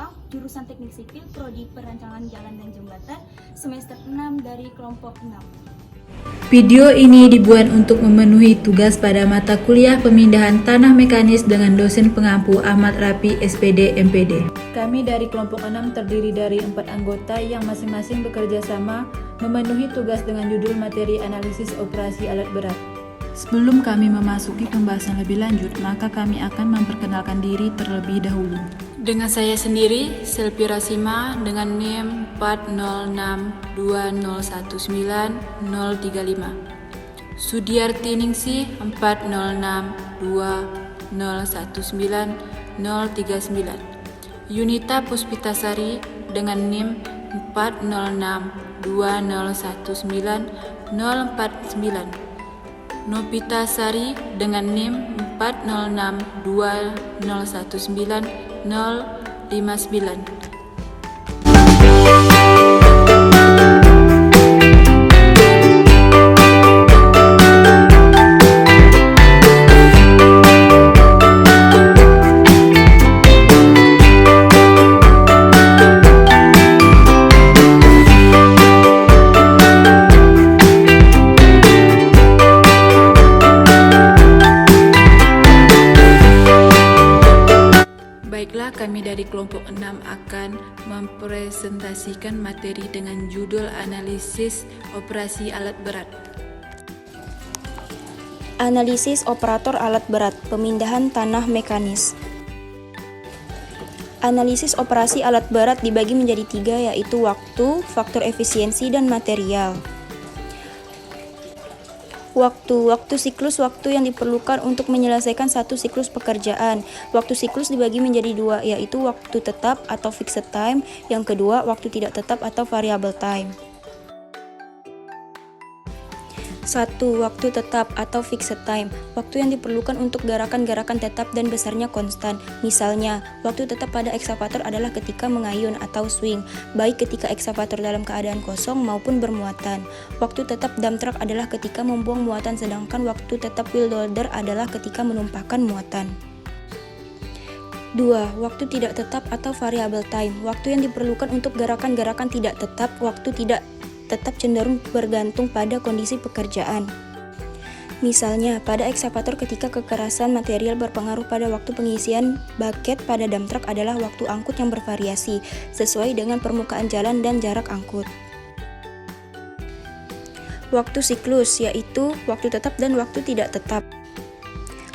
Ipang, jurusan Teknik Sipil, Prodi Perancangan Jalan dan Jembatan, semester 6 dari kelompok 6. Video ini dibuat untuk memenuhi tugas pada mata kuliah pemindahan tanah mekanis dengan dosen pengampu Ahmad Rapi, SPD, MPD. Kami dari kelompok 6 terdiri dari 4 anggota yang masing-masing bekerja sama memenuhi tugas dengan judul materi analisis operasi alat berat. Sebelum kami memasuki pembahasan lebih lanjut, maka kami akan memperkenalkan diri terlebih dahulu. Dengan saya sendiri, Selpira Sima dengan NIM 4062019-035. Sudiarti Ningsih 4062019-039. Yunita Puspitasari dengan NIM 4062019-049. Nopita Sari dengan NIM 4062019-059. Baiklah, kami dari kelompok 6 akan mempresentasikan materi dengan judul analisis operasi alat berat. Analisis operator alat berat, pemindahan tanah mekanis. Analisis operasi alat berat dibagi menjadi 3, yaitu waktu, faktor efisiensi, dan material. Waktu siklus waktu yang diperlukan untuk menyelesaikan satu siklus pekerjaan. Waktu siklus dibagi menjadi 2, yaitu waktu tetap atau fixed time, yang kedua waktu tidak tetap atau variable time. 1. Waktu tetap atau fixed time, waktu yang diperlukan untuk gerakan-gerakan tetap dan besarnya konstan. Misalnya, waktu tetap pada ekskavator adalah ketika mengayun atau swing, baik ketika ekskavator dalam keadaan kosong maupun bermuatan. Waktu tetap dump truck adalah ketika membuang muatan, sedangkan waktu tetap wheel loader adalah ketika menumpahkan muatan. 2. Waktu tidak tetap atau variable time, waktu yang diperlukan untuk gerakan-gerakan tidak tetap. Waktu tidak tetap cenderung bergantung pada kondisi pekerjaan. Misalnya, pada ekskavator ketika kekerasan material berpengaruh pada waktu pengisian bucket, pada dump truck adalah waktu angkut yang bervariasi sesuai dengan permukaan jalan dan jarak angkut. Waktu siklus, yaitu waktu tetap dan waktu tidak tetap.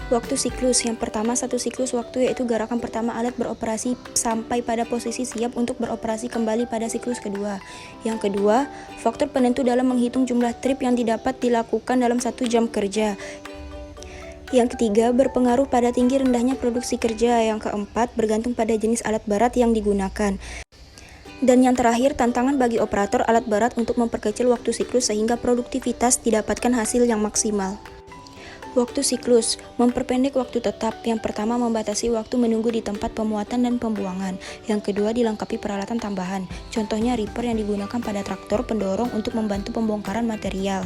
Waktu siklus, yang pertama satu siklus waktu yaitu gerakan pertama alat beroperasi sampai pada posisi siap untuk beroperasi kembali pada siklus kedua. Yang kedua, faktor penentu dalam menghitung jumlah trip yang didapat dilakukan dalam 1 jam kerja. Yang ketiga, berpengaruh pada tinggi rendahnya produksi kerja. Yang keempat, bergantung pada jenis alat berat yang digunakan. Dan yang terakhir, tantangan bagi operator alat berat untuk memperkecil waktu siklus sehingga produktivitas didapatkan hasil yang maksimal. Waktu siklus, memperpendek waktu tetap. Yang pertama, membatasi waktu menunggu di tempat pemuatan dan pembuangan. Yang kedua, dilengkapi peralatan tambahan. Contohnya ripper yang digunakan pada traktor pendorong untuk membantu pembongkaran material.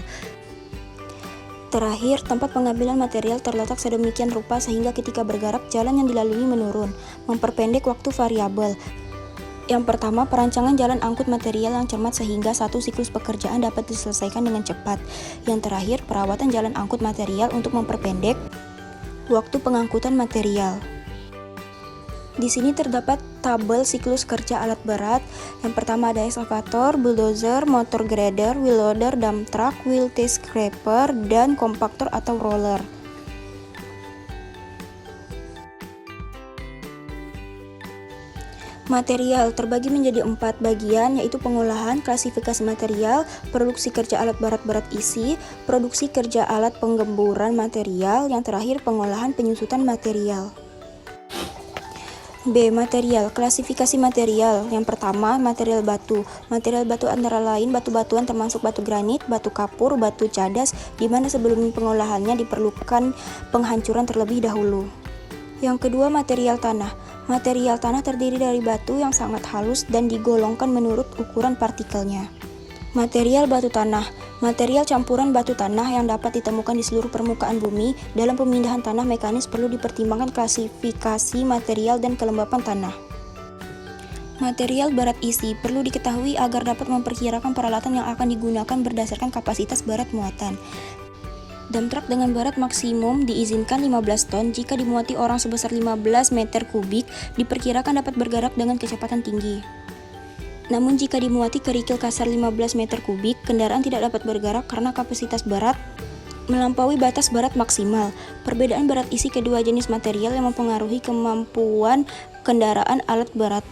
Terakhir, tempat pengambilan material terletak sedemikian rupa sehingga ketika bergerak jalan yang dilalui menurun. Memperpendek waktu variabel. Yang pertama, perancangan jalan angkut material yang cermat sehingga satu siklus pekerjaan dapat diselesaikan dengan cepat. Yang terakhir, perawatan jalan angkut material untuk memperpendek waktu pengangkutan material. Di sini terdapat tabel siklus kerja alat berat. Yang pertama ada ekskavator, bulldozer, motor grader, wheel loader, dump truck, wheel test scraper, dan kompaktor atau roller. Material terbagi menjadi 4 bagian, yaitu pengolahan, klasifikasi material, produksi kerja alat berat isi, produksi kerja alat penggemburan material, yang terakhir pengolahan penyusutan material. B. Material. Klasifikasi material. Yang pertama, material batu. Material batu antara lain batu-batuan termasuk batu granit, batu kapur, batu cadas, di mana sebelum pengolahannya diperlukan penghancuran terlebih dahulu. Yang kedua, material tanah. Material tanah terdiri dari batu yang sangat halus dan digolongkan menurut ukuran partikelnya. Material batu tanah. Material campuran batu tanah yang dapat ditemukan di seluruh permukaan bumi. Dalam pemindahan tanah mekanis perlu dipertimbangkan klasifikasi material dan kelembapan tanah. Material berat isi perlu diketahui agar dapat memperkirakan peralatan yang akan digunakan berdasarkan kapasitas berat muatan. Dump truck dengan berat maksimum diizinkan 15 ton jika dimuati orang sebesar 15 meter kubik diperkirakan dapat bergerak dengan kecepatan tinggi. Namun jika dimuati kerikil kasar 15 meter kubik, kendaraan tidak dapat bergerak karena kapasitas berat melampaui batas berat maksimal. Perbedaan berat isi kedua jenis material yang mempengaruhi kemampuan kendaraan alat berat.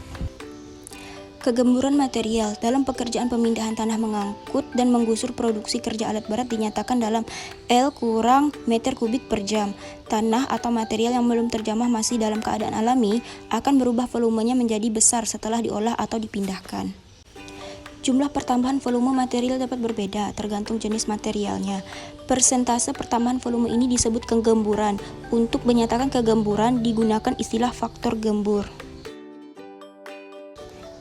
Kegemburan material dalam pekerjaan pemindahan tanah mengangkut dan menggusur produksi kerja alat berat dinyatakan dalam L kurang meter kubik per jam. Tanah atau material yang belum terjamah masih dalam keadaan alami akan berubah volumenya menjadi besar setelah diolah atau dipindahkan. Jumlah pertambahan volume material dapat berbeda tergantung jenis materialnya. Persentase pertambahan volume ini disebut kegemburan. Untuk menyatakan kegemburan digunakan istilah faktor gembur.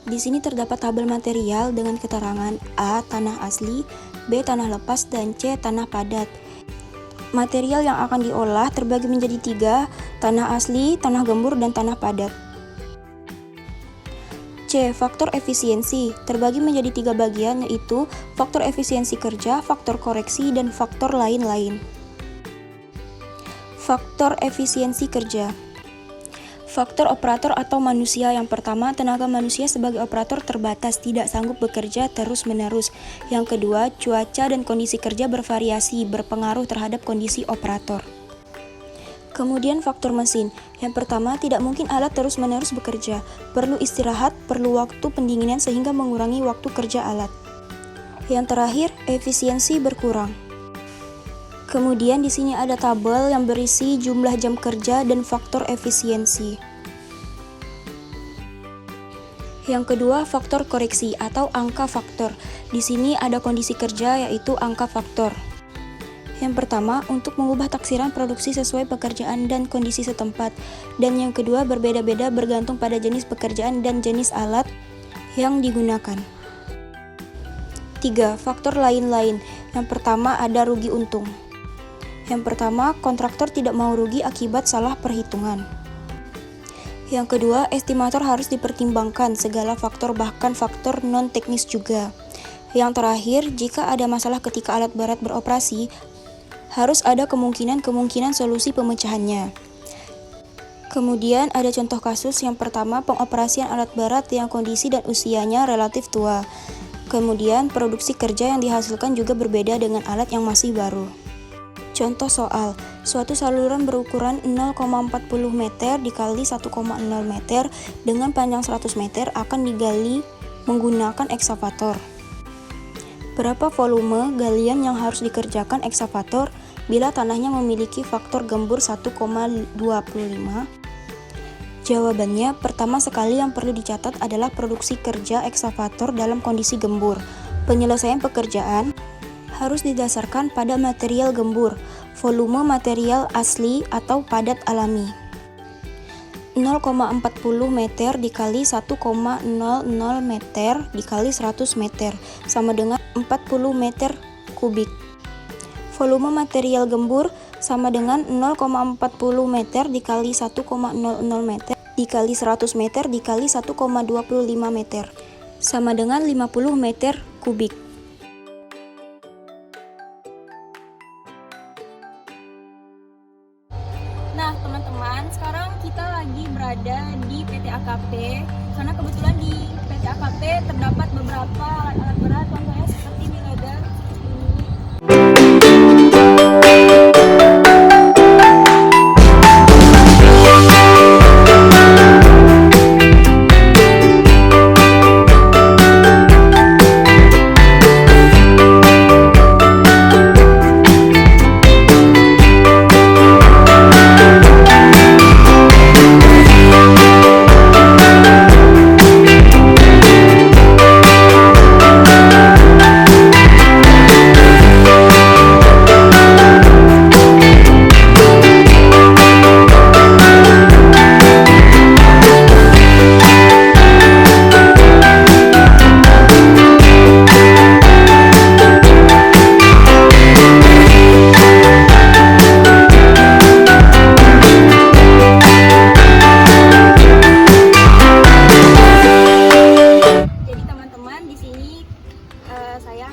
Di sini terdapat tabel material dengan keterangan A. Tanah asli, B. Tanah lepas, dan C. Tanah padat. Material yang akan diolah terbagi menjadi 3, tanah asli, tanah gembur, dan tanah padat. C. Faktor efisiensi terbagi menjadi 3 bagian, yaitu faktor efisiensi kerja, faktor koreksi, dan faktor lain-lain. Faktor efisiensi kerja. Faktor operator atau manusia. Yang pertama, tenaga manusia sebagai operator terbatas, tidak sanggup bekerja terus-menerus. Yang kedua, cuaca dan kondisi kerja bervariasi, berpengaruh terhadap kondisi operator. Kemudian faktor mesin. Yang pertama, tidak mungkin alat terus-menerus bekerja. Perlu istirahat, perlu waktu pendinginan sehingga mengurangi waktu kerja alat. Yang terakhir, efisiensi berkurang. Kemudian di sini ada tabel yang berisi jumlah jam kerja dan faktor efisiensi. Yang kedua, faktor koreksi atau angka faktor. Di sini ada kondisi kerja yaitu angka faktor. Yang pertama, untuk mengubah taksiran produksi sesuai pekerjaan dan kondisi setempat. Dan yang kedua, berbeda-beda bergantung pada jenis pekerjaan dan jenis alat yang digunakan. 3. Faktor lain-lain. Yang pertama ada rugi untung. Yang pertama, kontraktor tidak mau rugi akibat salah perhitungan. Yang kedua, estimator harus dipertimbangkan segala faktor, bahkan faktor non-teknis juga. Yang terakhir, jika ada masalah ketika alat berat beroperasi, harus ada kemungkinan solusi pemecahannya. Kemudian ada contoh kasus. Yang pertama, pengoperasian alat berat yang kondisi dan usianya relatif tua. Kemudian, produksi kerja yang dihasilkan juga berbeda dengan alat yang masih baru. Contoh soal, suatu saluran berukuran 0,40 meter dikali 1,0 meter dengan panjang 100 meter akan digali menggunakan ekskavator. Berapa volume galian yang harus dikerjakan ekskavator bila tanahnya memiliki faktor gembur 1,25? Jawabannya, pertama sekali yang perlu dicatat adalah produksi kerja ekskavator dalam kondisi gembur. Penyelesaian pekerjaan harus didasarkan pada material gembur, volume material asli atau padat alami. 0,40 meter dikali 1,00 meter dikali 100 meter sama dengan 40 meter kubik. Volume material gembur sama dengan 0,40 meter dikali 1,00 meter dikali 100 meter dikali 1,25 meter sama dengan 50 meter kubik. Nah teman-teman, sekarang kita lagi berada di PT AKP karena kebetulan di PT AKP terdapat beberapa alat-alat berat, contohnya seperti ini ladder.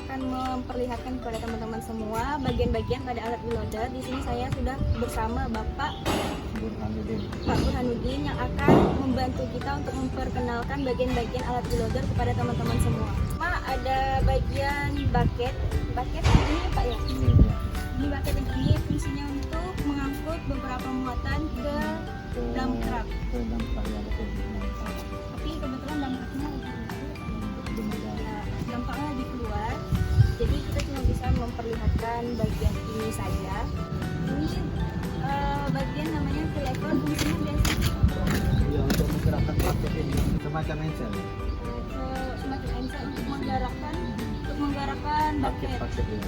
akan memperlihatkan kepada teman-teman semua bagian-bagian pada alat wheel loader. Di sini saya sudah bersama Bapak Burhanuddin yang akan membantu kita untuk memperkenalkan bagian-bagian alat wheel loader kepada teman-teman semua. Ada bagian bucket ini Pak ya? Ini bucket ini fungsinya untuk mengangkut beberapa muatan ke dump truck. Tapi kebetulan dump trucknya dampaknya lebih keluar, jadi kita cuma bisa memperlihatkan bagian ini saja. Ini bagian namanya lever, fungsinya biasa Ya, untuk menggerakkan bucket ini semacam encel. semacam encel untuk menggerakkan bucket. Bucket ya.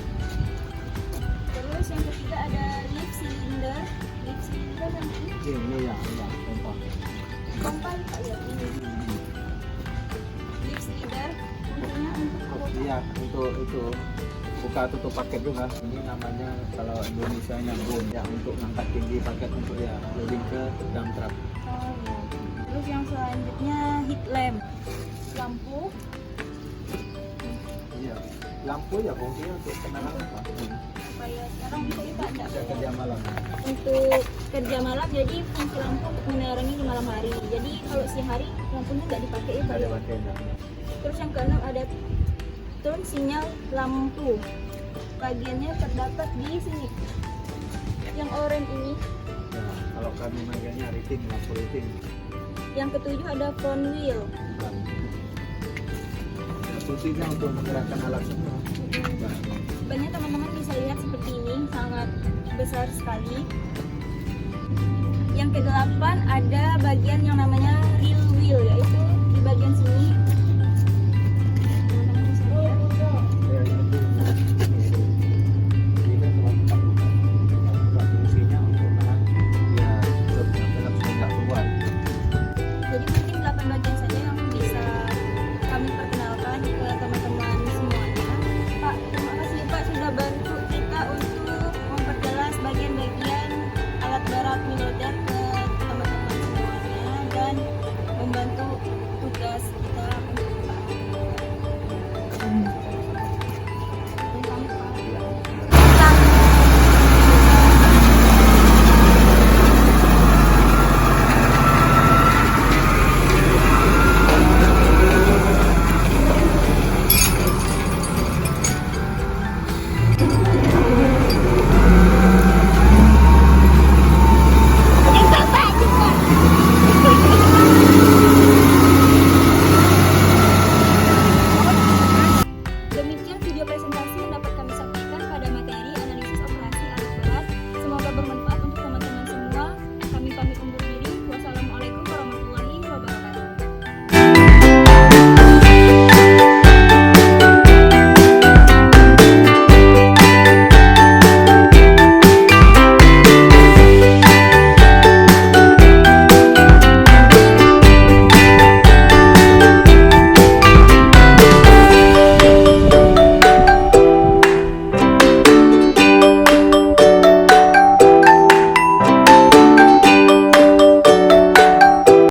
Terus yang ketiga ada lip cylinder kan ini Ini ya, pompa. pompa Pak ya, ini lip cylinder fungsinya untuk Iya, untuk itu buka tutup paket juga. Ini namanya kalau Indonesia nya boom ya, untuk ngangkat tinggi paket untuk ya loading ke dump truck. Oh, iya. Terus yang selanjutnya headlamp, lampu. Iya. Lampu ya fungsinya untuk penerangan Pak. Supaya sekarang untuk itu ada Bisa kerja malam. untuk kerja malam, jadi fungsi lampu untuk menerangi di malam hari. Jadi kalau siang hari lampunya nggak dipakai ya Pak. Ada pakainya. Terus yang keenam ada turn sinyal lampu. Bagiannya terdapat di sini. Yang oranye ini. Ya, kalau kami manggilnya rating, lampu rating. Yang ketujuh ada front wheel. Fungsinya untuk menggerakkan alat semua. Banyak teman-teman bisa lihat seperti ini, sangat besar sekali. Yang kedelapan ada bagian yang namanya rear wheel, yaitu di bagian sini